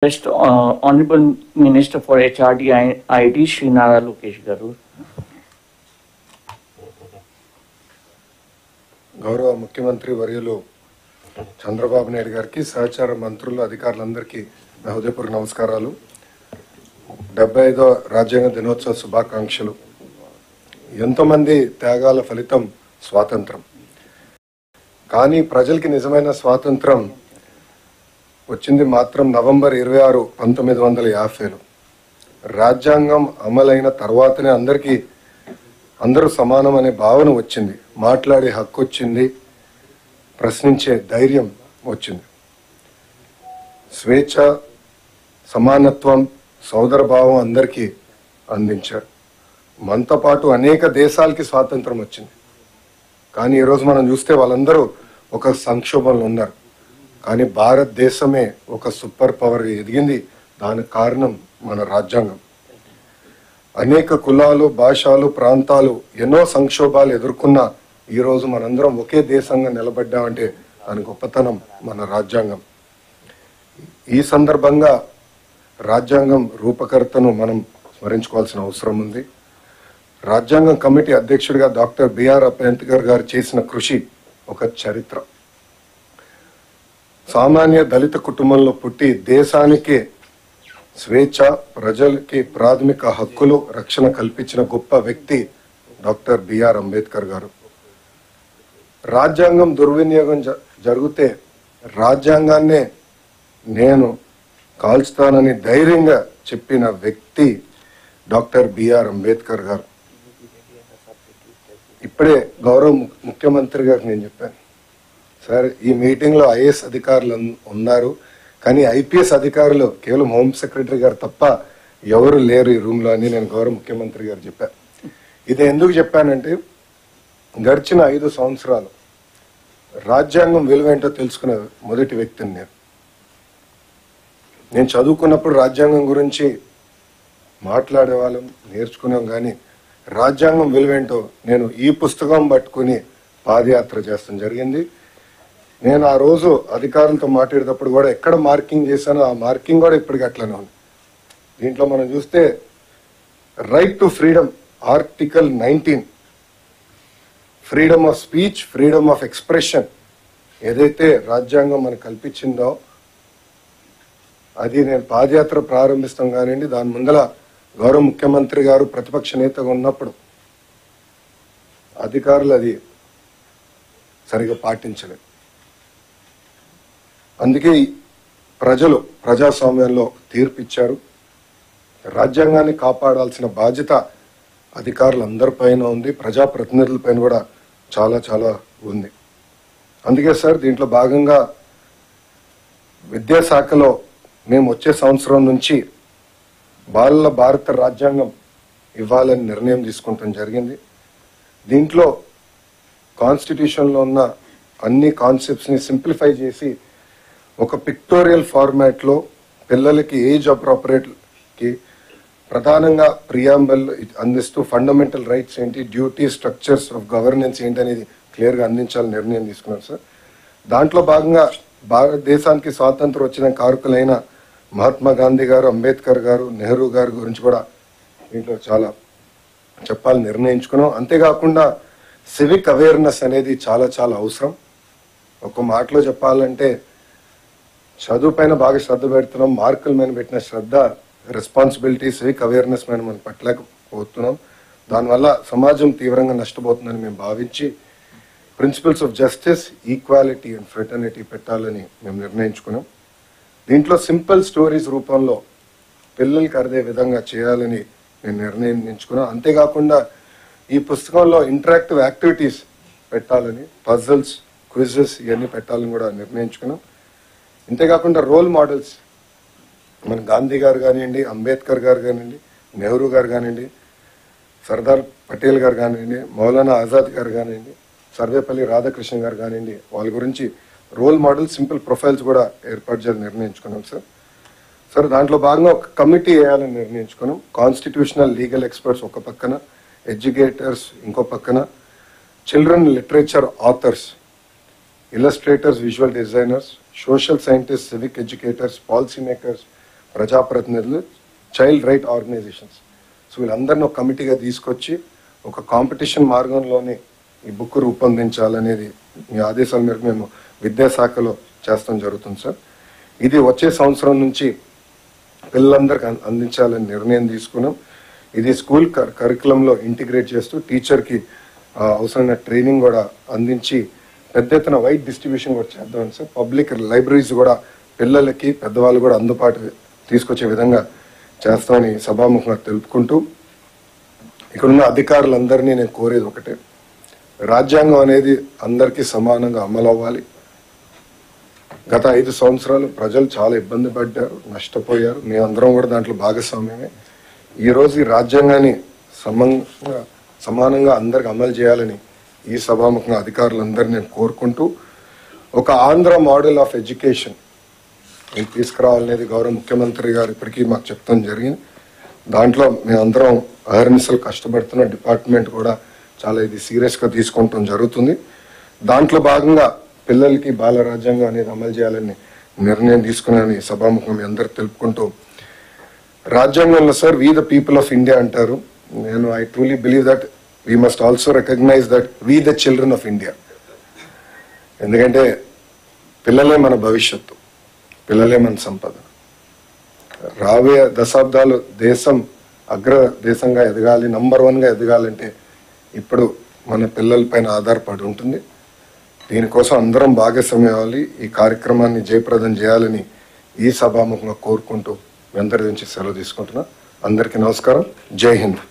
Just Honorable Minister for HRD and IT, Shri Nara Lokesh Garu. గౌరవ ముఖ్యమంత్రి వర్యులు చంద్రబాబు నాయుడు గారికి సహచార మంత్రులు అధికారులందరికీ నా హృదయపూర్వక నమస్కారాలు. 75వ రాజ్యాంగ దినోత్సవ శుభాకాంక్షలు. ఎంతోమంది త్యాగాల ఫలితం స్వాతంత్రం. కానీ ప్రజలకి నిజమైన స్వాతంత్రం వచ్చింది మాత్రం నవంబర్ 26, 1950లో. రాజ్యాంగం అమలైన తర్వాతనే అందరూ సమానం అనే భావన వచ్చింది. మాట్లాడే హక్కు వచ్చింది, ప్రశ్నించే ధైర్యం వచ్చింది. స్వేచ్ఛ, సమానత్వం, సోదర భావం అందరికీ అందించారు. మనతో పాటు అనేక దేశాలకి స్వాతంత్రం వచ్చింది. కానీ ఈరోజు మనం చూస్తే వాళ్ళందరూ ఒక సంక్షోభంలో ఉన్నారు. కానీ భారతదేశమే ఒక సూపర్ పవర్ ఎదిగింది. దానికి కారణం మన రాజ్యాంగం. అనేక కులాలు, భాషలు, ప్రాంతాలు ఎన్నో సంక్షోభాలు ఎదుర్కొన్నా ఈరోజు మనందరం ఒకే దేశంగా నిలబడ్డామంటే దాని గొప్పతనం మన రాజ్యాంగం. ఈ సందర్భంగా రాజ్యాంగం రూపకర్తను మనం స్మరించుకోవాల్సిన అవసరం ఉంది. రాజ్యాంగం కమిటీ అధ్యక్షుడిగా డాక్టర్ బిఆర్ అంబేద్కర్ గారు చేసిన కృషి ఒక చరిత్ర. సామాన్య దళిత కుటుంబంలో పుట్టి దేశానికి స్వేచ్ఛ, ప్రజలకి ప్రాథమిక హక్కులు, రక్షణ కల్పించిన గొప్ప వ్యక్తి డాక్టర్ బిఆర్ అంబేద్కర్ గారు. రాజ్యాంగం దుర్వినియోగం జరిగితే రాజ్యాంగాన్నే నేను కాల్చుతానని ధైర్యంగా చెప్పిన వ్యక్తి డాక్టర్ బిఆర్ అంబేద్కర్ గారు. ఇప్పుడే గౌరవ ముఖ్యమంత్రి గారికి నేను చెప్పాను, సార్ ఈ మీటింగ్లో ఐఏఎస్ అధికారులు ఉన్నారు, కానీ ఐపీఎస్ అధికారులు కేవలం హోమ్ సెక్రటరీ గారు తప్ప ఎవరు లేరు ఈ రూమ్లో అని నేను గౌరవ ముఖ్యమంత్రి గారు చెప్పాను. ఇది ఎందుకు చెప్పానంటే గడిచిన 5 సంవత్సరాలు రాజ్యాంగం విలువేంటో తెలుసుకున్న మొదటి వ్యక్తిని నేను చదువుకున్నప్పుడు రాజ్యాంగం గురించి మాట్లాడేవాళ్ళం, నేర్చుకున్నాం. కానీ రాజ్యాంగం విలువేంటో నేను ఈ పుస్తకం పట్టుకుని పాదయాత్ర చేస్తాం జరిగింది. నేను ఆ రోజు అధికారులతో మాట్లాడేటప్పుడు కూడా ఎక్కడ మార్కింగ్ చేశానో ఆ మార్కింగ్ కూడా ఇప్పటికి అట్లనే ఉంది. దీంట్లో మనం చూస్తే right to freedom, article 19, freedom of speech, freedom of expression ఏదైతే రాజ్యాంగం మనకు కల్పించిందో అది నేను పాదయాత్ర ప్రారంభిస్తాం కానివ్వండి, దాని ముందల గౌరవ ముఖ్యమంత్రి గారు ప్రతిపక్ష నేతగా ఉన్నప్పుడు అధికారులు అది సరిగా పాటించలేదు. అందుకే ప్రజలు ప్రజాస్వామ్యంలో తీర్పిచ్చారు. రాజ్యాంగాన్ని కాపాడాల్సిన బాధ్యత అధికారులందరిపైన ఉంది, ప్రజాప్రతినిధులపైన కూడా చాలా చాలా ఉంది. అందుకే సార్ దీంట్లో భాగంగా విద్యాశాఖలో మేము వచ్చే సంవత్సరం నుంచి బాలల భారత రాజ్యాంగం ఇవ్వాలని నిర్ణయం తీసుకుంటాం జరిగింది. దీంట్లో కాన్స్టిట్యూషన్లో ఉన్న అన్ని కాన్సెప్ట్స్ని సింప్లిఫై చేసి ఒక పిక్టోరియల్ ఫార్మాట్లో పిల్లలకి ఏజ్ అప్రోప్రియేట్కి ప్రధానంగా ప్రియాంబల్ అందిస్తూ ఫండమెంటల్ రైట్స్ ఏంటి, డ్యూటీ, స్ట్రక్చర్స్ ఆఫ్ గవర్నెన్స్ ఏంటి అనేది క్లియర్గా అందించాలని నిర్ణయం తీసుకున్నాం సార్. దాంట్లో భాగంగా భారతదేశానికి స్వాతంత్రం వచ్చిన కారకులైన మహాత్మా గాంధీ గారు, అంబేద్కర్ గారు, నెహ్రూ గారి గురించి కూడా దీంట్లో చాలా చెప్పాలని నిర్ణయించుకున్నాం. అంతేకాకుండా సివిక్ అవేర్నెస్ అనేది చాలా చాలా అవసరం. ఒక మాటలో చెప్పాలంటే చదువు పైన బాగా శ్రద్ధ పెడుతున్నాం, మార్కుల మీద పెట్టిన శ్రద్ధ, రెస్పాన్సిబిలిటీ, సివిక్ అవేర్నెస్ మీద మనం పట్టలేకపోతున్నాం. దానివల్ల సమాజం తీవ్రంగా నష్టపోతుందని మేము భావించి principles of justice, equality and fraternity పెట్టాలని మేము నిర్ణయించుకున్నాం. దీంట్లో సింపుల్ స్టోరీస్ రూపంలో పిల్లలకి అర్థే విధంగా చేయాలని మేము నిర్ణయించుకున్నాం. అంతేకాకుండా ఈ పుస్తకంలో ఇంటరాక్టివ్ యాక్టివిటీస్ పెట్టాలని, పజిల్స్, క్విజెస్ ఇవన్నీ పెట్టాలని కూడా నిర్ణయించుకున్నాం. ఇంతేకాకుండా రోల్ మోడల్స్ మన గాంధీ గారు కానివ్వండి, అంబేద్కర్ గారు కానివ్వండి, నెహ్రూ గారు కానివ్వండి, సర్దార్ పటేల్ గారు కానివ్వండి, మౌలానా ఆజాద్ గారు కానివ్వండి, సర్వేపల్లి రాధాకృష్ణ గారు కానివ్వండి, వాళ్ళ గురించి రోల్ మోడల్, సింపుల్ ప్రొఫైల్స్ కూడా ఏర్పాటు చేయాలని నిర్ణయించుకున్నాం సార్. దాంట్లో భాగంగా ఒక కమిటీ వేయాలని నిర్ణయించుకున్నాం. కాన్స్టిట్యూషనల్ లీగల్ ఎక్స్పర్ట్స్ ఒక పక్కన, ఎడ్యుకేటర్స్ ఇంకో పక్కన, children literature authors, illustrators, visual designers, social scientists, civic educators, policy makers, ప్రజాప్రతినిధులు, చైల్డ్ రైట్ ఆర్గనైజేషన్స్. సో వీళ్ళందరినీ ఒక కమిటీగా తీసుకొచ్చి ఒక కాంపిటీషన్ మార్గంలోనే ఈ బుక్ రూపొందించాలనేది మీ ఆదేశాల మేరకు మేము విద్యాశాఖలో చేస్తాం జరుగుతుంది సార్. ఇది వచ్చే సంవత్సరం నుంచి పిల్లలందరికీ అందించాలని నిర్ణయం తీసుకున్నాం. ఇది స్కూల్ కరికులంలో ఇంటిగ్రేట్ చేస్తూ టీచర్కి అవసరమైన ట్రైనింగ్ కూడా అందించి పెద్ద ఎత్తున వైడ్ డిస్ట్రిబ్యూషన్ కూడా చేద్దామని సార్. పబ్లిక్ లైబ్రరీస్ కూడా పిల్లలకి పెద్దవాళ్ళు కూడా అందుబాటు తీసుకొచ్చే విధంగా చేస్తామని సభాముఖంగా తెలుపుకుంటూ, ఇక్కడున్న అధికారులందరినీ నేను కోరేది ఒకటే, రాజ్యాంగం అనేది అందరికీ సమానంగా అమలు అవ్వాలి. గత 5 సంవత్సరాలు ప్రజలు చాలా ఇబ్బంది పడ్డారు, నష్టపోయారు. మేమందరం కూడా దాంట్లో భాగస్వామ్యమే. ఈరోజు ఈ రాజ్యాంగాన్ని సమానంగా అందరికి అమలు చేయాలని ఈ సభాముఖంగా అధికారులందరినీ నేను కోరుకుంటూ, ఒక ఆంధ్ర మోడల్ ఆఫ్ ఎడ్యుకేషన్ తీసుకురావాలనేది గౌరవ ముఖ్యమంత్రి గారు ఇప్పటికీ మాకు చెప్తాం జరిగింది. దాంట్లో మేమందరం అహర్నిశలు కష్టపడుతున్న డిపార్ట్మెంట్ కూడా చాలా ఇది సీరియస్గా తీసుకుంటాం జరుగుతుంది. దాంట్లో భాగంగా పిల్లలకి బాల రాజ్యాంగం అనేది అమలు చేయాలని నిర్ణయం తీసుకున్నానని సభాముఖం మీ అందరు తెలుపుకుంటూ, రాజ్యాంగంలో sir we the people of India అంటారు. నేను I truly believe that we must also recognise that we the children of India. ఎందుకంటే పిల్లలే మన భవిష్యత్తు, పిల్లలే మన సంపద. రాబోయే దశాబ్దాలు దేశం అగ్ర దేశంగా ఎదగాలి, నంబర్ 1గా ఎదగాలంటే ఇప్పుడు మన పిల్లల పైన ఆధారపడి ఉంటుంది. దీనికోసం అందరం భాగస్వామ్యం అవ్వాలి. ఈ కార్యక్రమాన్ని జయప్రదం చేయాలని ఈ సభాముఖంగా కోరుకుంటూ మీ అందరి నుంచి సెలవు తీసుకుంటున్నా. అందరికీ నమస్కారం. జై హింద్.